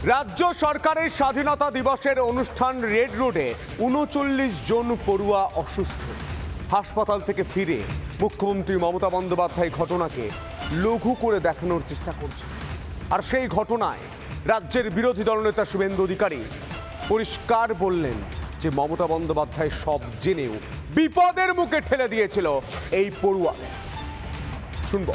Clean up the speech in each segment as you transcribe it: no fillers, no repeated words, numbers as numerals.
রাজ্য সরকারের স্বাধীনতা দিবসের অনুষ্ঠান রেড রোডে ৩৯ জন পড়ুয়া অসুস্থ। হাসপাতাল থেকে ফিরে মুখ্যমন্ত্রী মমতা বন্দ্যোপাধ্যায় ঘটনাকে লঘু করে দেখানোর চেষ্টা করছেন। আর সেই ঘটনায় রাজ্যের বিরোধী দলনেতা শুভেন্দু অধিকারী পরিষ্কার বললেন যে মমতা বন্দ্যোপাধ্যায় সব জেনেও বিপদের মুখে ঠেলে দিয়েছিল এই পড়ুয়া। শুনব।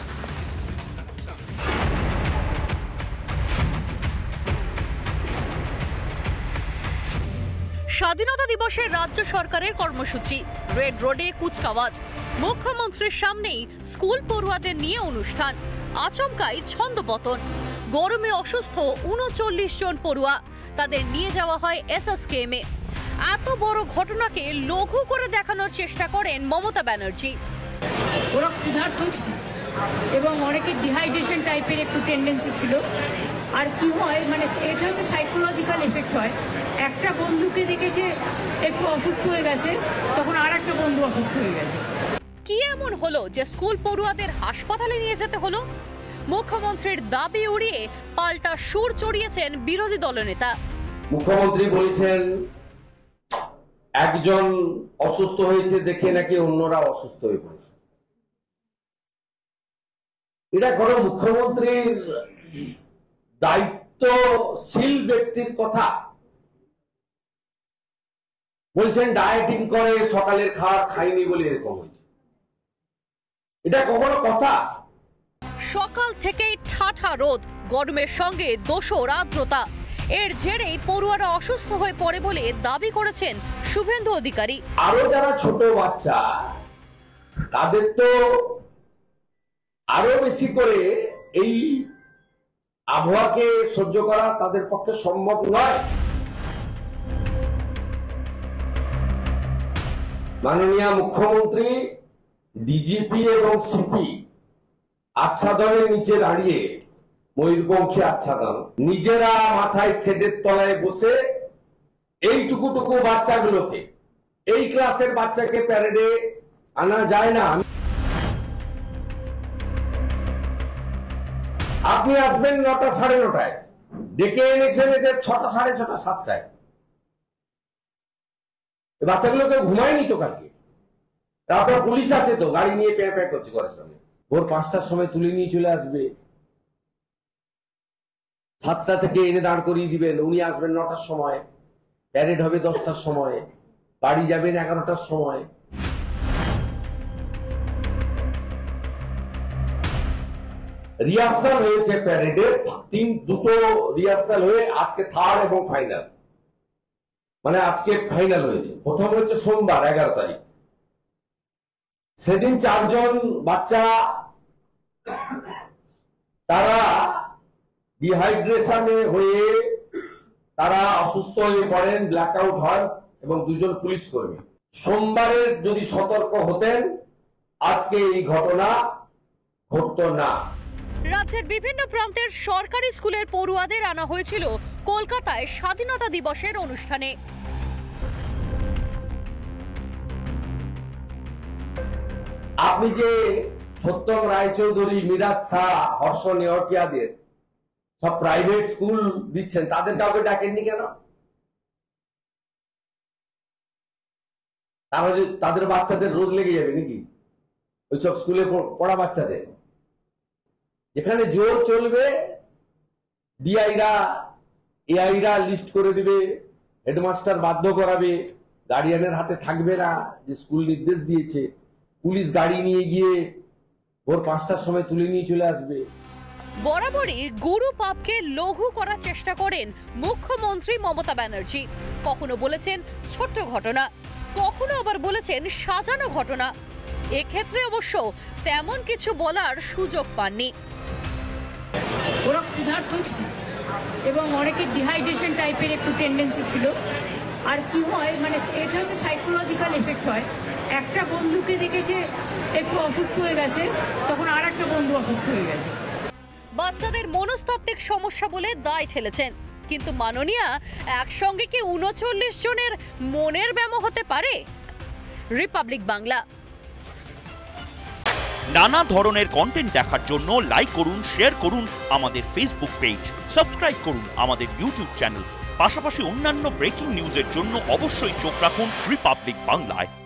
স্বাধীনতা দিবসের রাজ্য সরকারের কর্মসূচি রেড রোডে কুচকাওয়াজ। মুখ্যমন্ত্রীর সামনেই স্কুল পড়ুয়াদের নিয়ে অনুষ্ঠান। আচমকাই ছন্দপতন। গরমে অসুস্থ ৩৯ জন পড়ুয়া, তাদের নিয়ে যাওয়া হয় এসএসকেএমে। এত বড় ঘটনাকে লঘু করে দেখানোর চেষ্টা করেন মমতা ব্যানার্জি। ওরা ক্ষুধার্ত ছিল এবং অনেকের ডিহাইড্রেশন টাইপের একটু টেন্ডেন্সি ছিল। আর কি হয়, মানে এটা হচ্ছে সাইকোলজিক্যাল এফেক্ট হয়। একটা বন্ধুকে দেখেছে একটু অসুস্থ হয়ে গেছে, তখন আর একটা বন্ধু অসুস্থ হয়ে গেছে। কি এমন হলো যে স্কুল পড়ুয়াদের হাসপাতালে নিয়ে যেতে হলো? মুখ্যমন্ত্রীর দাবি উড়িয়ে পাল্টা সুর চড়িয়েছেন বিরোধী দলনেতা। মুখ্যমন্ত্রী বলেছেন একজন অসুস্থ হয়েছে দেখে নাকি অন্যরা অসুস্থ হয়ে পড়েছে। এটা কোনো মুখ্যমন্ত্রীর দায়িত্বশীল ব্যক্তির কথা? বলছেন ডায়েটিং করে সকালের খাবার খাইনি বলে এরকম হয়েছে। এটা কখনো কথা? সকাল থেকেই ঠাঠা রোদ, গরমের সঙ্গে দোসর আর্দ্রতা। এর জেরেই পড়ুয়ারা অসুস্থ হয়ে পড়ে বলে দাবি করেছেন শুভেন্দু অধিকারী। আরো যারা ছোট বাচ্চা তাদের তো আরো বেশি করে এই আবহাওয়াকে সহ্য করা তাদের পক্ষে সম্ভব নয়। মাননীয় মুখ্যমন্ত্রী ডিজিপি এবং সিপি আচ্ছাদনের নিচে দাঁড়িয়ে, ময়ূরপঙ্খী আচ্ছাদন, নিজেরা মাথায় শেডের তলায় বসে এইটুকু বাচ্চাগুলোকে, এই ক্লাসের বাচ্চাকে প্যারেডে আনা যায় না। আপনি আসবেন 9টা সাড়ে 9টায়, ডেকে এনেছেন এদের 6টা সাড়ে 6টা 7টায়। বাচ্চাগুলোকে ঘুমায়নি তো কালকে। তারপর পুলিশ আছে তো, গাড়ি নিয়ে প্যাঁ করছে ঘরের সামনে। ভোর 5টার সময় তুলে নিয়ে চলে আসবে, 7টা থেকে এনে দাঁড় করিয়ে দিবেন। উনি আসবেন 9টার সময়, প্যারেড হবে 10টার সময়, বাড়ি যাবেন 11টার সময়। রিহার্সাল হয়েছে প্যারেডে, দুটো রিহার্সাল হয়ে আজকে থার্ড এবং ফাইনাল, মানে আজকে ফাইনাল হয়েছে। প্রথম হচ্ছে সোমবার 11 তারিখ। সেদিন 4 জন বাচ্চা তারা ডিহাইড্রেশনে হয়ে তারা অসুস্থ হয়ে পড়েন, ব্ল্যাকআউট হয়, এবং 2 জন পুলিশ কর্মী। সোমবারের যদি সতর্ক হতেন আজকে এই ঘটনা ঘটতো না। রাজ্যের বিভিন্ন প্রান্তের সরকারি স্কুলের পড়ুয়াদের আনা হয়েছিল কলকাতায় স্বাধীনতা দিবসের অনুষ্ঠানে। আপনি যে সত্যম রায়চৌধুরী, মিরাজ শাহ, হর্ষ নেওয়াটিয়াদের সব প্রাইভেট স্কুল দিচ্ছেন, তাদের কাউকে ডাকেননি কেন? তাহলে তাদের বাচ্চাদের রোজ লেগে যাবে নাকি ওইসব স্কুলে পড়া বাচ্চাদের? যেখানে জোর চলবে, ডিআইরা এআইরা লিস্ট করে দিবে, হেডমাস্টার বাধ্য করাবে, গার্ডিয়ানের হাতে থাকবে না যে স্কুল নির্দেশ দিয়েছে। পুলিশ গাড়ি নিয়ে গিয়ে ভোর 5টার সময় তুলে নিয়ে চলে আসবে। বরাবরই গুরু পাপকে লঘু করার চেষ্টা করেন মুখ্যমন্ত্রী মমতা ব্যানার্জি। কখনো বলেছেন ছোট্ট ঘটনা, কখনো আবার বলেছেন সাজানো ঘটনা। এক্ষেত্রে অবশ্য তেমন কিছু বলার সুযোগ পাননি। ওরা ক্ষুধার্ত ছিল এবং অনেকের ডিহাইড্রেশন টাইপের একটু টেন্ডেন্সি ছিল। আর কি হয়, মানে এটা হচ্ছে সাইকোলজিক্যাল এফেক্ট হয়। একটা বন্ধুকে দেখেছে একটু অসুস্থ হয়ে গেছে, তখন আর একটা বন্ধু অসুস্থ হয়ে গেছে। বাচ্চাদের মনস্তাত্ত্বিক সমস্যা বলে দায় ঠেলেছেন। কিন্তু মাননীয়া, একসঙ্গে কি ৩৯ জনের মনের ব্যামো হতে পারে? রিপাবলিক বাংলা। নানা ধরনের কন্টেন্ট দেখার জন্য লাইক করুন, শেয়ার করুন আমাদের ফেসবুক পেজ, সাবস্ক্রাইব করুন আমাদের ইউটিউব চ্যানেল। পাশাপাশি অন্যান্য ব্রেকিং নিউজের জন্য অবশ্যই চোখ রাখুন রিপাবলিক বাংলায়।